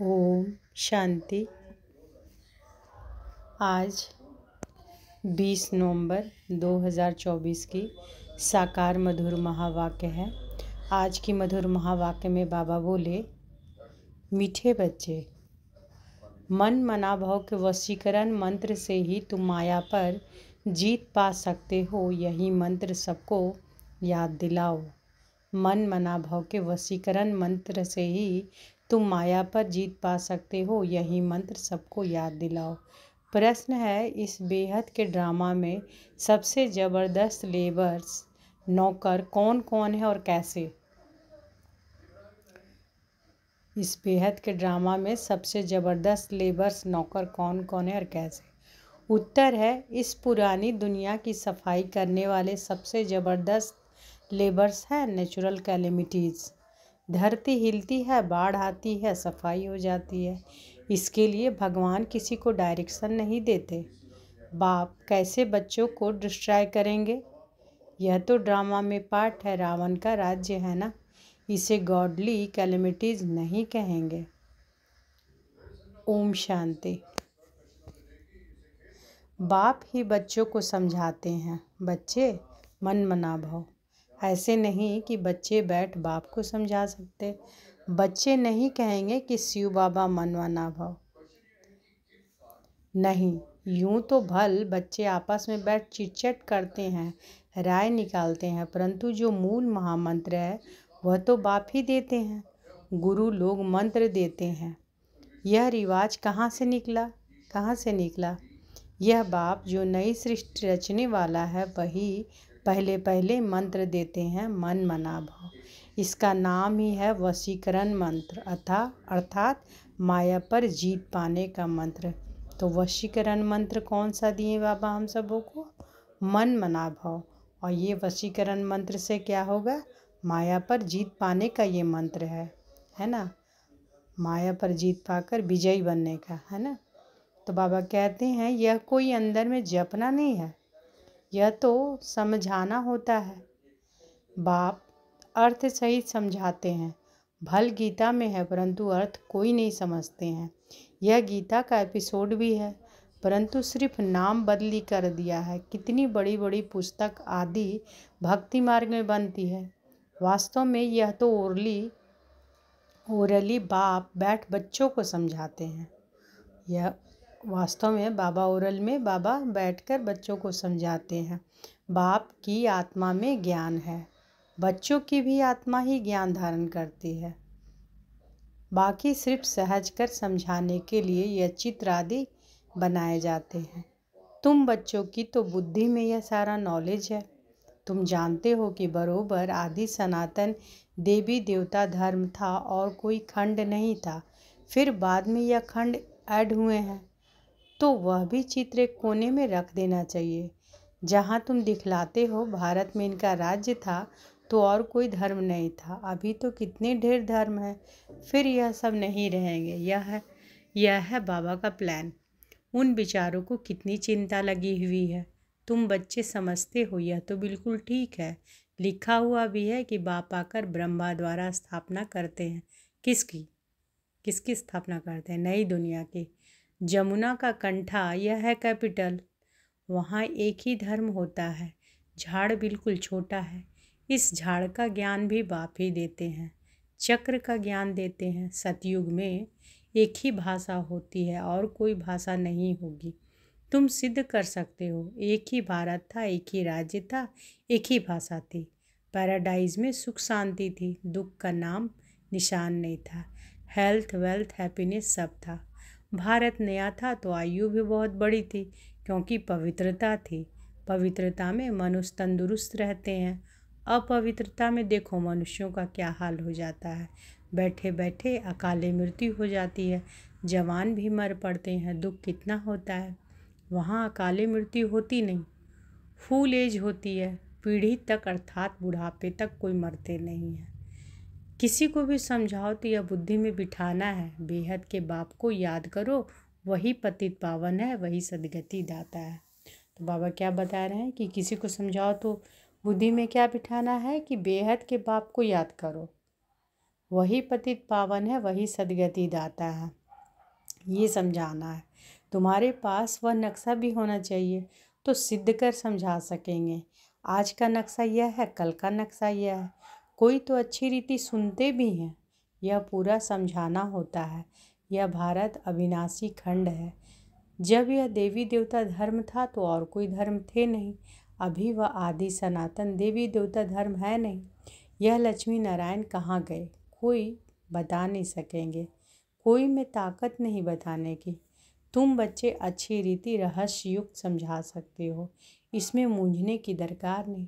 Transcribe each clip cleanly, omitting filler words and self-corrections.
ओम शांति। आज 20 नवंबर 2024 की साकार मधुर महावाक्य है। आज की मधुर महावाक्य में बाबा बोले, मीठे बच्चे, मन मना भाव के वशीकरण मंत्र से ही तुम माया पर जीत पा सकते हो। यही मंत्र सबको याद दिलाओ। मन मना भाव के वशीकरण मंत्र से ही तुम माया पर जीत पा सकते हो। यही मंत्र सबको याद दिलाओ। प्रश्न है, इस बेहद के ड्रामा में सबसे ज़बरदस्त लेबर्स नौकर कौन कौन है और कैसे? इस बेहद के ड्रामा में सबसे ज़बरदस्त लेबर्स नौकर कौन कौन है और कैसे? उत्तर है, इस पुरानी दुनिया की सफाई करने वाले सबसे ज़बरदस्त लेबर्स हैं नेचुरल कैलेमिटीज़। धरती हिलती है, बाढ़ आती है, सफाई हो जाती है। इसके लिए भगवान किसी को डायरेक्शन नहीं देते। बाप कैसे बच्चों को डिस्ट्रॉय करेंगे? यह तो ड्रामा में पार्ट है। रावण का राज्य है ना, इसे गॉडली कैलेमिटीज़ नहीं कहेंगे। ओम शांति। बाप ही बच्चों को समझाते हैं, बच्चे मन मना भाव। ऐसे नहीं कि बच्चे बैठ बाप को समझा सकते। बच्चे नहीं कहेंगे कि शिव बाबा मन मना भाव। नहीं, यूं तो भल बच्चे आपस में बैठ चिटचट करते हैं, राय निकालते हैं, परंतु जो मूल महामंत्र है वह तो बाप ही देते हैं। गुरु लोग मंत्र देते हैं। यह रिवाज कहाँ से निकला? यह बाप जो नई सृष्टि रचने वाला है वही पहले मंत्र देते हैं, मन मना भाव। इसका नाम ही है वशीकरण मंत्र अर्थात माया पर जीत पाने का मंत्र। तो वशीकरण मंत्र कौन सा दिए बाबा हम सबों को? मन मना भाव। और ये वशीकरण मंत्र से क्या होगा? माया पर जीत पाने का ये मंत्र है ना। माया पर जीत पाकर विजयी बनने का, है ना। तो बाबा कहते हैं, यह कोई अंदर में जपना नहीं है, यह तो समझाना होता है। बाप अर्थ सहित समझाते हैं। भल गीता में है, परंतु अर्थ कोई नहीं समझते हैं। यह गीता का एपिसोड भी है, परंतु सिर्फ नाम बदली कर दिया है। कितनी बड़ी बड़ी पुस्तक आदि भक्ति मार्ग में बनती है। वास्तव में यह तो ओरली बाप बैठ बच्चों को समझाते हैं। यह वास्तव में बाबा बैठकर बच्चों को समझाते हैं। बाप की आत्मा में ज्ञान है, बच्चों की भी आत्मा ही ज्ञान धारण करती है। बाकी सिर्फ सहज कर समझाने के लिए यह चित्र आदि बनाए जाते हैं। तुम बच्चों की तो बुद्धि में यह सारा नॉलेज है। तुम जानते हो कि बरोबर आदि सनातन देवी देवता धर्म था और कोई खंड नहीं था। फिर बाद में यह खंड ऐड हुए हैं, तो वह भी चित्र एक कोने में रख देना चाहिए। जहाँ तुम दिखलाते हो भारत में इनका राज्य था तो और कोई धर्म नहीं था। अभी तो कितने ढेर धर्म हैं, फिर यह सब नहीं रहेंगे। यह है बाबा का प्लान। उन विचारों को कितनी चिंता लगी हुई है। तुम बच्चे समझते हो, यह तो बिल्कुल ठीक है। लिखा हुआ भी है कि बाप आकर ब्रह्मा द्वारा स्थापना करते हैं। किसकी स्थापना करते हैं? नई दुनिया की। जमुना का कंठा यह है कैपिटल। वहाँ एक ही धर्म होता है। झाड़ बिल्कुल छोटा है। इस झाड़ का ज्ञान भी बाप ही देते हैं। चक्र का ज्ञान देते हैं। सतयुग में एक ही भाषा होती है और कोई भाषा नहीं होगी। तुम सिद्ध कर सकते हो। एक ही भारत था, एक ही राज्य था, एक ही भाषा थी। पैराडाइज में सुख शांति थी, दुख का नाम निशान नहीं था। हेल्थ वेल्थ हैप्पीनेस सब था। भारत नया था तो आयु भी बहुत बड़ी थी, क्योंकि पवित्रता थी। पवित्रता में मनुष्य तंदुरुस्त रहते हैं। अपवित्रता में देखो मनुष्यों का क्या हाल हो जाता है। बैठे बैठे अकाले मृत्यु हो जाती है। जवान भी मर पड़ते हैं। दुख कितना होता है। वहाँ अकाले मृत्यु होती नहीं, फुल एज होती है। पीढ़ी तक अर्थात बुढ़ापे तक कोई मरते नहीं है। किसी को भी समझाओ तो यह बुद्धि में बिठाना है, बेहद के बाप को याद करो, वही पतित पावन है, वही सदगति दाता है। तो बाबा क्या बता रहे हैं कि किसी को समझाओ तो बुद्धि में क्या बिठाना है कि बेहद के बाप को याद करो, वही पतित पावन है, वही सदगति दाता है। ये समझाना है। तुम्हारे पास वह नक्शा भी होना चाहिए तो सिद्ध कर समझा सकेंगे। आज का नक्शा यह है, कल का नक्शा यह है। कोई तो अच्छी रीति सुनते भी हैं। यह पूरा समझाना होता है। यह भारत अविनाशी खंड है। जब यह देवी देवता धर्म था तो और कोई धर्म थे नहीं। अभी वह आदि सनातन देवी देवता धर्म है नहीं। यह लक्ष्मी नारायण कहाँ गए, कोई बता नहीं सकेंगे। कोई में ताकत नहीं बताने की। तुम बच्चे अच्छी रीति रहस्य युक्त समझा सकते हो, इसमें मूंझने की दरकार नहीं।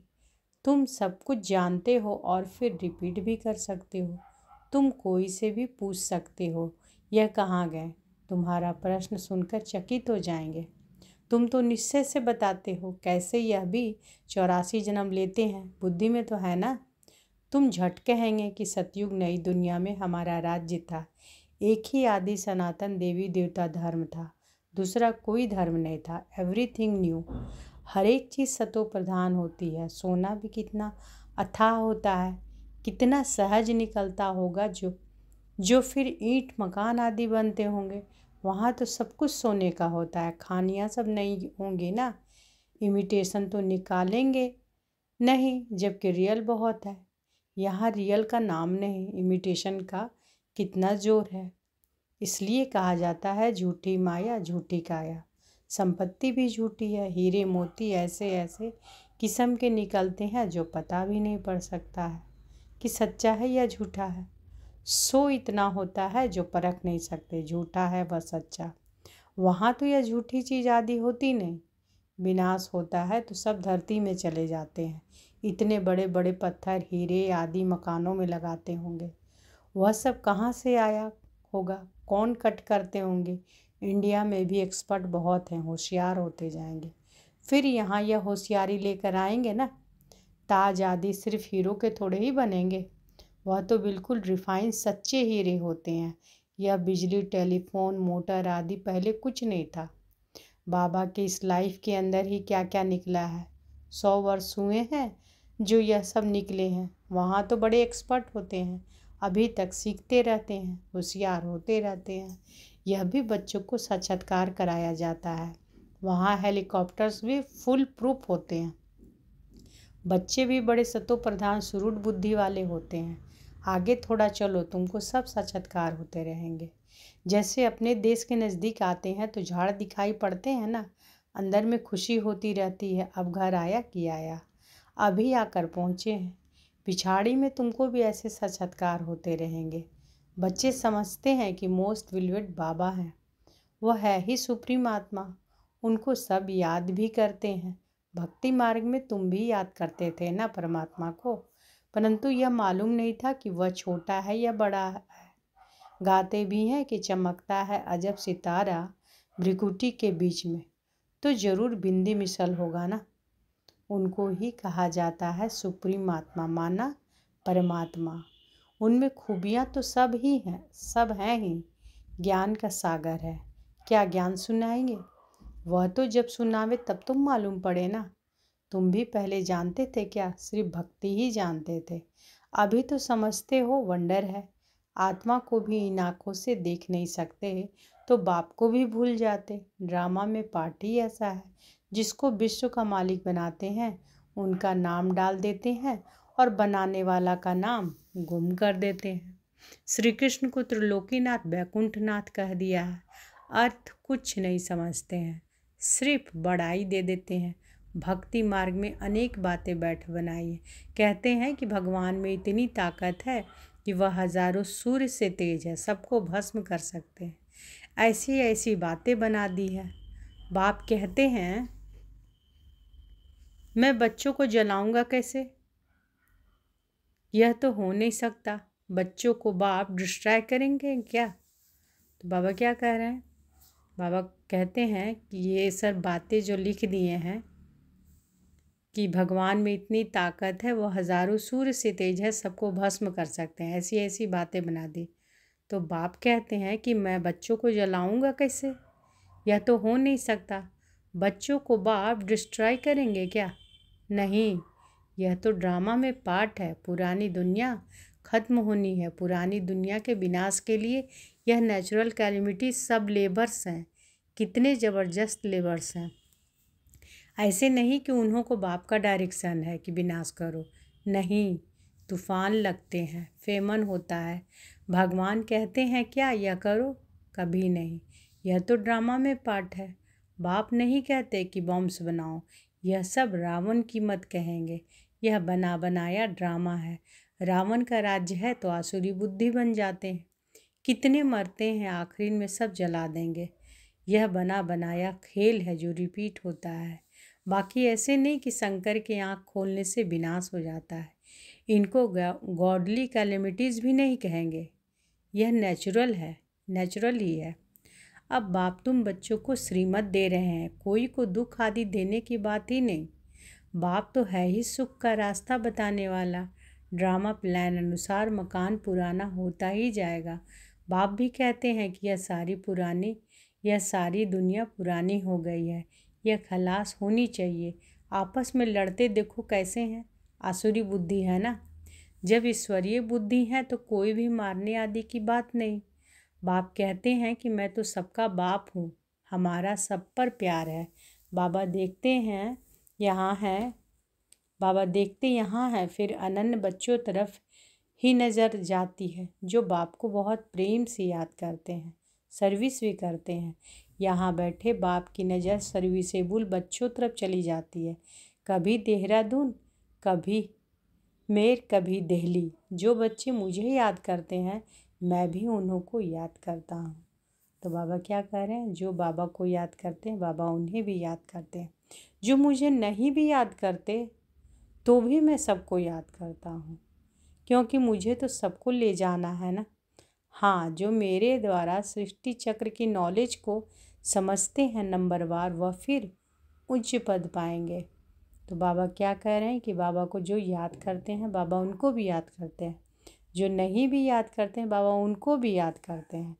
तुम सब कुछ जानते हो और फिर रिपीट भी कर सकते हो। तुम कोई से भी पूछ सकते हो यह कहाँ गए। तुम्हारा प्रश्न सुनकर चकित हो जाएंगे। तुम तो निश्चय से बताते हो, कैसे यह भी 84 जन्म लेते हैं, बुद्धि में तो है ना। तुम झट कहेंगे कि सतयुग नई दुनिया में हमारा राज्य था। एक ही आदि सनातन देवी देवता धर्म था, दूसरा कोई धर्म नहीं था। Everything new. हर एक चीज़ सतो प्रधान होती है। सोना भी कितना अथाह होता है, कितना सहज निकलता होगा, जो फिर ईंट मकान आदि बनते होंगे। वहाँ तो सब कुछ सोने का होता है। खानियाँ सब नहीं होंगी ना। इमिटेशन तो निकालेंगे नहीं, जबकि रियल बहुत है। यहाँ रियल का नाम नहीं, इमिटेशन का कितना जोर है। इसलिए कहा जाता है झूठी माया झूठी काया। संपत्ति भी झूठी है। हीरे मोती ऐसे ऐसे किस्म के निकलते हैं जो पता भी नहीं पड़ सकता है कि सच्चा है या झूठा है। सो इतना होता है जो परख नहीं सकते, झूठा है व सच्चा। वहाँ तो यह झूठी चीज़ आदि होती नहीं। विनाश होता है तो सब धरती में चले जाते हैं। इतने बड़े बड़े पत्थर हीरे आदि मकानों में लगाते होंगे, वह सब कहाँ से आया होगा, कौन कट करते होंगे। इंडिया में भी एक्सपर्ट बहुत हैं, होशियार होते जाएंगे। फिर यहाँ यह होशियारी लेकर आएंगे ना। ताज आदि सिर्फ हीरो के थोड़े ही बनेंगे, वह तो बिल्कुल रिफाइन सच्चे हीरे होते हैं। यह बिजली टेलीफोन मोटर आदि पहले कुछ नहीं था। बाबा के इस लाइफ के अंदर ही क्या क्या निकला है। 100 वर्ष हुए हैं जो यह सब निकले हैं। वहाँ तो बड़े एक्सपर्ट होते हैं, अभी तक सीखते रहते हैं, होशियार होते रहते हैं। यह भी बच्चों को साक्षात्कार कराया जाता है। वहाँ हेलीकॉप्टर्स भी फुल प्रूफ होते हैं। बच्चे भी बड़े सतो प्रधान सुरूढ़ बुद्धि वाले होते हैं। आगे थोड़ा चलो, तुमको सब साक्षात्कार होते रहेंगे। जैसे अपने देश के नज़दीक आते हैं तो झाड़ दिखाई पड़ते हैं ना, अंदर में खुशी होती रहती है। अब घर आया कि आया, अभी आकर पहुँचे हैं। पिछाड़ी में तुमको भी ऐसे साक्षात्कार होते रहेंगे। बच्चे समझते हैं कि मोस्ट विलवेड बाबा हैं, वह है ही सुप्रीम आत्मा। उनको सब याद भी करते हैं। भक्ति मार्ग में तुम भी याद करते थे ना परमात्मा को, परंतु यह मालूम नहीं था कि वह छोटा है या बड़ा है। गाते भी हैं कि चमकता है अजब सितारा भ्रिकुटी के बीच में, तो जरूर बिंदी मिसल होगा ना। उनको ही कहा जाता है सुप्रीम आत्मा, माना परमात्मा। उनमें खूबियाँ तो सब ही हैं, सब हैं ही। ज्ञान का सागर है। क्या ज्ञान सुनाएंगे? वह तो जब सुनावे तब तुम मालूम पड़े ना। तुम भी पहले जानते थे क्या? सिर्फ भक्ति ही जानते थे। अभी तो समझते हो, वंडर है। आत्मा को भी इन आँखों से देख नहीं सकते तो बाप को भी भूल जाते। ड्रामा में पार्ट ही ऐसा है। जिसको विश्व का मालिक बनाते हैं उनका नाम डाल देते हैं और बनाने वाला का नाम गुम कर देते हैं। श्री कृष्ण को त्रिलोकीनाथ बैकुंठनाथ कह दिया है। अर्थ कुछ नहीं समझते हैं, सिर्फ बड़ाई दे देते हैं। भक्ति मार्ग में अनेक बातें बैठ बनाई है। कहते हैं कि भगवान में इतनी ताकत है कि वह हजारों सूर्य से तेज है, सबको भस्म कर सकते हैं। ऐसी ऐसी बातें बना दी है। बाप कहते हैं मैं बच्चों को जलाऊंगा कैसे? यह तो हो नहीं सकता। बच्चों को बाप डिस्ट्रॉय करेंगे क्या? तो बाबा क्या कह रहे हैं? बाबा कहते हैं कि ये सब बातें जो लिख दिए हैं कि भगवान में इतनी ताकत है, वो हजारों सूर्य से तेज है, सबको भस्म कर सकते हैं, ऐसी ऐसी बातें बना दी। तो बाप कहते हैं कि मैं बच्चों को जलाऊंगा कैसे? यह तो हो नहीं सकता। बच्चों को बाप डिस्ट्रॉय करेंगे क्या? नहीं, यह तो ड्रामा में पार्ट है। पुरानी दुनिया खत्म होनी है। पुरानी दुनिया के विनाश के लिए यह नेचुरल कैलेमिटी सब लेबर्स हैं। कितने ज़बरदस्त लेबर्स हैं। ऐसे नहीं कि उन्हों को बाप का डायरेक्शन है कि विनाश करो, नहीं। तूफान लगते हैं, फेमन होता है। भगवान कहते हैं क्या यह करो? कभी नहीं। यह तो ड्रामा में पार्ट है। बाप नहीं कहते कि बॉम्ब्स बनाओ। यह सब रावण की मत कहेंगे। यह बना बनाया ड्रामा है। रावण का राज्य है तो आसुरी बुद्धि बन जाते हैं। कितने मरते हैं, आखिरी में सब जला देंगे। यह बना बनाया खेल है जो रिपीट होता है। बाकी ऐसे नहीं कि शंकर की आँख खोलने से विनाश हो जाता है। इनको गॉडली कैलेमिटीज़ भी नहीं कहेंगे। यह नेचुरल है, नेचुरल ही है। अब बाप तुम बच्चों को श्रीमत दे रहे हैं, कोई को दुख आदि देने की बात ही नहीं। बाप तो है ही सुख का रास्ता बताने वाला। ड्रामा प्लान अनुसार मकान पुराना होता ही जाएगा। बाप भी कहते हैं कि यह सारी दुनिया पुरानी हो गई है, यह खलास होनी चाहिए। आपस में लड़ते देखो कैसे हैं। आसुरी बुद्धि है ना। जब ईश्वरीय बुद्धि है तो कोई भी मारने आदि की बात नहीं। बाप कहते हैं कि मैं तो सबका बाप हूँ, हमारा सब पर प्यार है। बाबा देखते यहाँ है, फिर अनन्य बच्चों तरफ ही नज़र जाती है जो बाप को बहुत प्रेम से याद करते हैं, सर्विस भी करते हैं। यहाँ बैठे बाप की नज़र सर्विसेबल बच्चों तरफ चली जाती है। कभी देहरादून, कभी कभी दिल्ली। जो बच्चे मुझे याद करते हैं मैं भी उन्हों को याद करता हूँ। तो बाबा क्या कह रहे हैं? जो बाबा को याद करते हैं बाबा उन्हें भी याद करते हैं। जो मुझे नहीं भी याद करते तो भी मैं सबको याद करता हूँ, क्योंकि मुझे तो सबको ले जाना है ना। हाँ, जो मेरे द्वारा सृष्टि चक्र की नॉलेज को समझते हैं नंबरवार, वह फिर उच्च पद पाएंगे। तो बाबा क्या कह रहे हैं कि बाबा को जो याद करते हैं बाबा उनको भी याद करते हैं, जो नहीं भी याद करते हैं बाबा उनको भी याद करते हैं।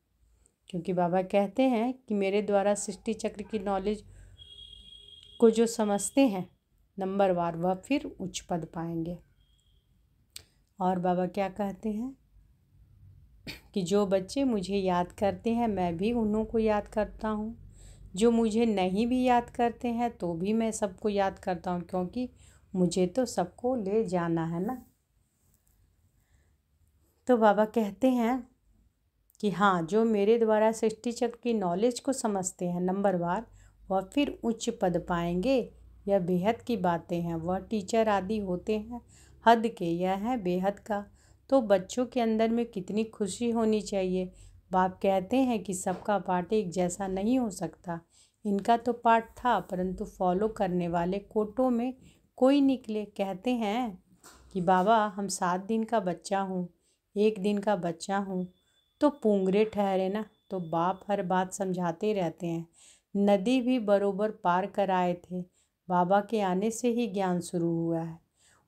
क्योंकि बाबा कहते हैं कि मेरे द्वारा सृष्टि चक्र की नॉलेज को जो समझते हैं नंबरवार, वह फिर उच्च पद पाएंगे। और बाबा क्या कहते हैं कि जो बच्चे मुझे याद करते हैं मैं भी उन्हों को याद करता हूँ। जो मुझे नहीं भी याद करते हैं तो भी मैं सबको याद करता हूँ, क्योंकि मुझे तो सबको ले जाना है ना। तो बाबा कहते हैं कि हाँ, जो मेरे द्वारा सृष्टि चक्र की नॉलेज को समझते हैं नंबरवार, वह फिर उच्च पद पाएंगे। यह बेहद की बातें हैं। वह टीचर आदि होते हैं हद के, यह है बेहद का। तो बच्चों के अंदर में कितनी खुशी होनी चाहिए। बाप कहते हैं कि सबका पाठ एक जैसा नहीं हो सकता। इनका तो पाठ था, परंतु फॉलो करने वाले कोटों में कोई निकले। कहते हैं कि बाबा हम 7 दिन का बच्चा हूँ, 1 दिन का बच्चा हूँ तो पुंगरे ठहरे ना। तो बाप हर बात समझाते रहते हैं। नदी भी बरोबर पार कर आए थे। बाबा के आने से ही ज्ञान शुरू हुआ है।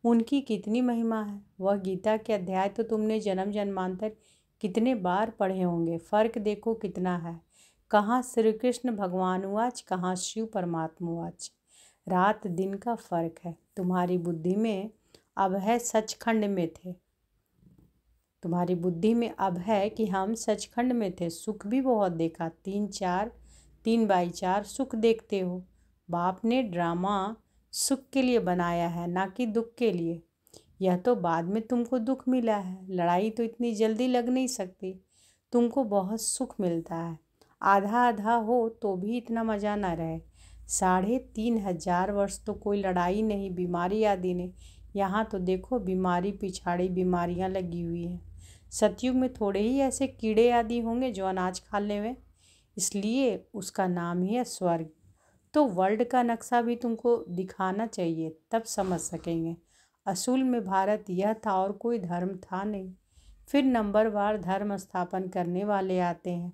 उनकी कितनी महिमा है। वह गीता के अध्याय तो तुमने जन्म जन्मांतर कितने बार पढ़े होंगे। फ़र्क देखो कितना है। कहाँ श्री कृष्ण भगवान उवाच, कहाँ शिव परमात्मा उवाच। रात दिन का फ़र्क है। तुम्हारी बुद्धि में अब है सचखंड में थे। तुम्हारी बुद्धि में अब है कि हम सचखंड में थे। सुख भी बहुत देखा। 3x4 सुख देखते हो। बाप ने ड्रामा सुख के लिए बनाया है, ना कि दुख के लिए। यह तो बाद में तुमको दुख मिला है। लड़ाई तो इतनी जल्दी लग नहीं सकती। तुमको बहुत सुख मिलता है। आधा आधा हो तो भी इतना मज़ा ना रहे। 3500 वर्ष तो कोई लड़ाई नहीं, बीमारी आदि नहीं। यहाँ तो देखो बीमारी पिछाड़ी बीमारियाँ लगी हुई हैं। सतयुग में थोड़े ही ऐसे कीड़े आदि होंगे जो अनाज खा लेवे, इसलिए उसका नाम ही है स्वर्ग। तो वर्ल्ड का नक्शा भी तुमको दिखाना चाहिए, तब समझ सकेंगे। असूल में भारत यह था और कोई धर्म था नहीं। फिर नंबरवार धर्म स्थापन करने वाले आते हैं।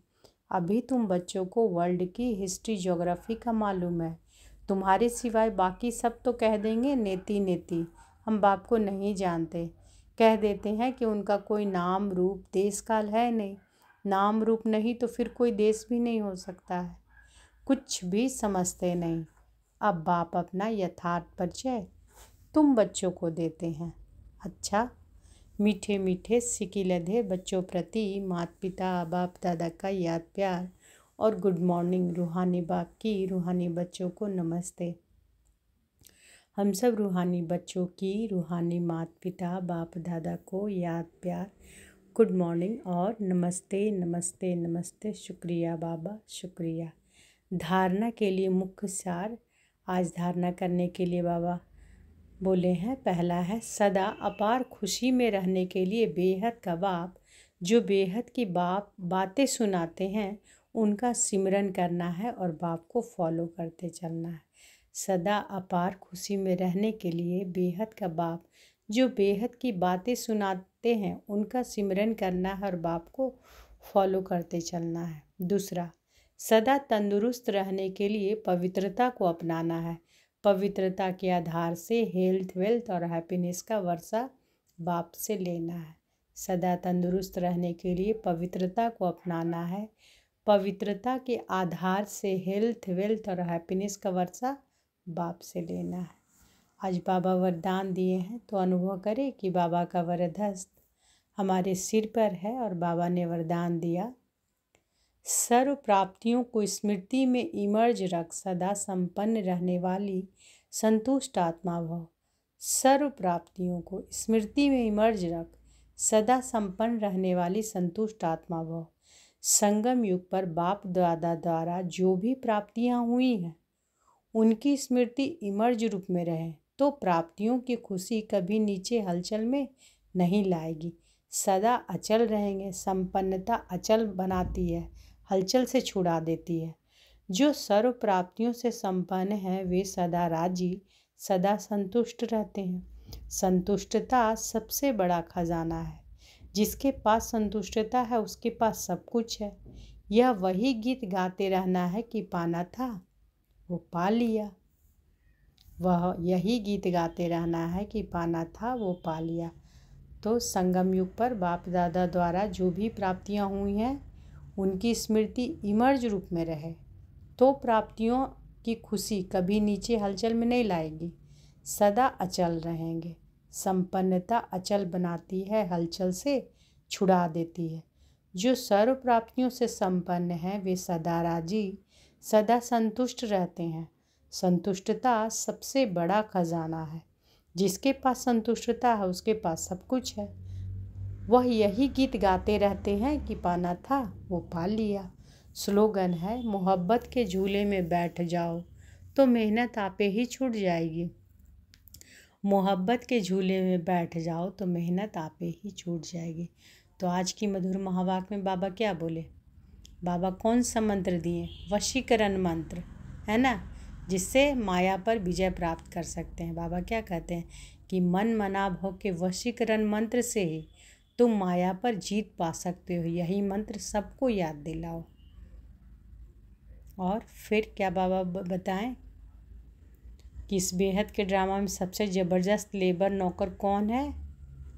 अभी तुम बच्चों को वर्ल्ड की हिस्ट्री ज्योग्राफी का मालूम है। तुम्हारे सिवाय बाकी सब तो कह देंगे नेति नेति, हम बाप को नहीं जानते। कह देते हैं कि उनका कोई नाम रूप देश काल है नहीं। नाम रूप नहीं तो फिर कोई देश भी नहीं हो सकता है। कुछ भी समझते नहीं। अब बाप अपना यथार्थ परिचय तुम बच्चों को देते हैं। अच्छा, मीठे मीठे सिकी लधे बच्चों प्रति माता पिता बाप दादा का याद प्यार और गुड मॉर्निंग। रूहानी बाप की रूहानी बच्चों को नमस्ते। हम सब रूहानी बच्चों की रूहानी माता पिता बाप दादा को याद प्यार गुड मॉर्निंग और नमस्ते नमस्ते नमस्ते। शुक्रिया बाबा शुक्रिया। धारणा के लिए मुख्य सार आज धारणा करने के लिए बाबा बोले हैं। पहला है सदा अपार खुशी में रहने के लिए बेहद का बाप जो बेहद की बातें सुनाते हैं उनका सिमरन करना है और बाप को फॉलो करते चलना है। सदा अपार खुशी में रहने के लिए बेहद का बाप जो बेहद की बातें सुनाते हैं उनका सिमरन करना है और बाप को फॉलो करते चलना है। दूसरा, सदा तंदुरुस्त रहने के लिए पवित्रता को अपनाना है। पवित्रता के आधार से हेल्थ वेल्थ और हैप्पीनेस का वर्षा बाप से लेना है। सदा तंदुरुस्त रहने के लिए पवित्रता को अपनाना है। पवित्रता के आधार से हेल्थ वेल्थ और हैप्पीनेस का वर्षा बाप से लेना है। आज बाबा वरदान दिए हैं तो अनुभव करें कि बाबा का वरदहस्त हमारे सिर पर है और बाबा ने वरदान दिया, सर्व प्राप्तियों को स्मृति में इमर्ज रख सदा संपन्न रहने वाली संतुष्ट आत्मा भव। सर्व प्राप्तियों को स्मृति में इमर्ज रख सदा संपन्न रहने वाली संतुष्ट आत्मा भव। संगम युग पर बाप दादा द्वारा जो भी प्राप्तियां हुई हैं उनकी स्मृति इमर्ज रूप में रहे तो प्राप्तियों की खुशी कभी नीचे हलचल में नहीं लाएगी, सदा अचल रहेंगे। संपन्नता अचल बनाती है, हलचल से छुड़ा देती है। जो सर्व प्राप्तियों से संपन्न है वे सदा राजी सदा संतुष्ट रहते हैं। संतुष्टता सबसे बड़ा खजाना है। जिसके पास संतुष्टता है उसके पास सब कुछ है। यह वही गीत गाते रहना है कि पाना था वो पा लिया। वह यही गीत गाते रहना है कि पाना था वो पा लिया। तो संगम युग पर बाप दादा द्वारा जो भी प्राप्तियां हुई हैं उनकी स्मृति इमर्ज रूप में रहे तो प्राप्तियों की खुशी कभी नीचे हलचल में नहीं लाएगी, सदा अचल रहेंगे। संपन्नता अचल बनाती है, हलचल से छुड़ा देती है। जो सर्व प्राप्तियों से संपन्न है वे सदा राजी सदा संतुष्ट रहते हैं। संतुष्टता सबसे बड़ा खजाना है। जिसके पास संतुष्टता है उसके पास सब कुछ है। वह यही गीत गाते रहते हैं कि पाना था वो पा लिया। स्लोगन है, मोहब्बत के झूले में बैठ जाओ तो मेहनत आपे ही छूट जाएगी। मोहब्बत के झूले में बैठ जाओ तो मेहनत आपे ही छूट जाएगी। तो आज की मधुर महावाक्य में बाबा क्या बोले? बाबा कौन सा मंत्र दिए? वशीकरण मंत्र है ना, जिससे माया पर विजय प्राप्त कर सकते हैं। बाबा क्या कहते हैं कि मन मना भव के वशीकरण मंत्र से ही तुम माया पर जीत पा सकते हो। यही मंत्र सबको याद दिलाओ। और फिर क्या बाबा बताएं कि इस बेहद के ड्रामा में सबसे ज़बरदस्त लेबर नौकर कौन है?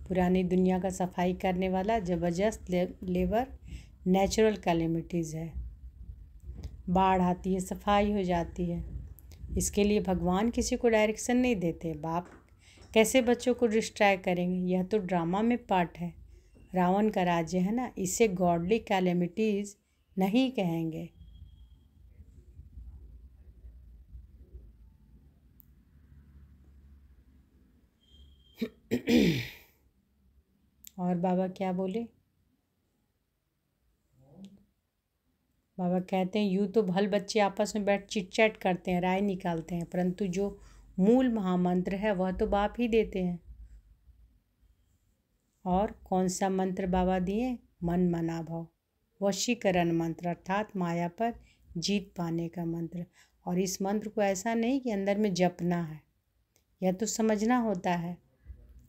पुरानी दुनिया का सफाई करने वाला ज़बरदस्त लेबर नेचुरल कैलेमिटीज़ है। बाढ़ आती है, सफाई हो जाती है। इसके लिए भगवान किसी को डायरेक्शन नहीं देते। बाप कैसे बच्चों को डिस्ट्रैक्ट करेंगे? यह तो ड्रामा में पार्ट है। रावण का राज्य है ना, इसे गॉडली कैलेमिटीज़ नहीं कहेंगे। और बाबा क्या बोले? बाबा कहते हैं यूँ तो भल बच्चे आपस में बैठ चिट चैट करते हैं, राय निकालते हैं, परंतु जो मूल महामंत्र है वह तो बाप ही देते हैं। और कौन सा मंत्र बाबा दिए? मन मना भव, वशीकरण मंत्र, अर्थात माया पर जीत पाने का मंत्र। और इस मंत्र को ऐसा नहीं कि अंदर में जपना है, यह तो समझना होता है,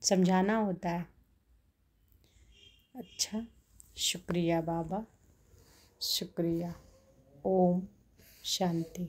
समझाना होता है। अच्छा, शुक्रिया बाबा, शुक्रिया। ओम शांति।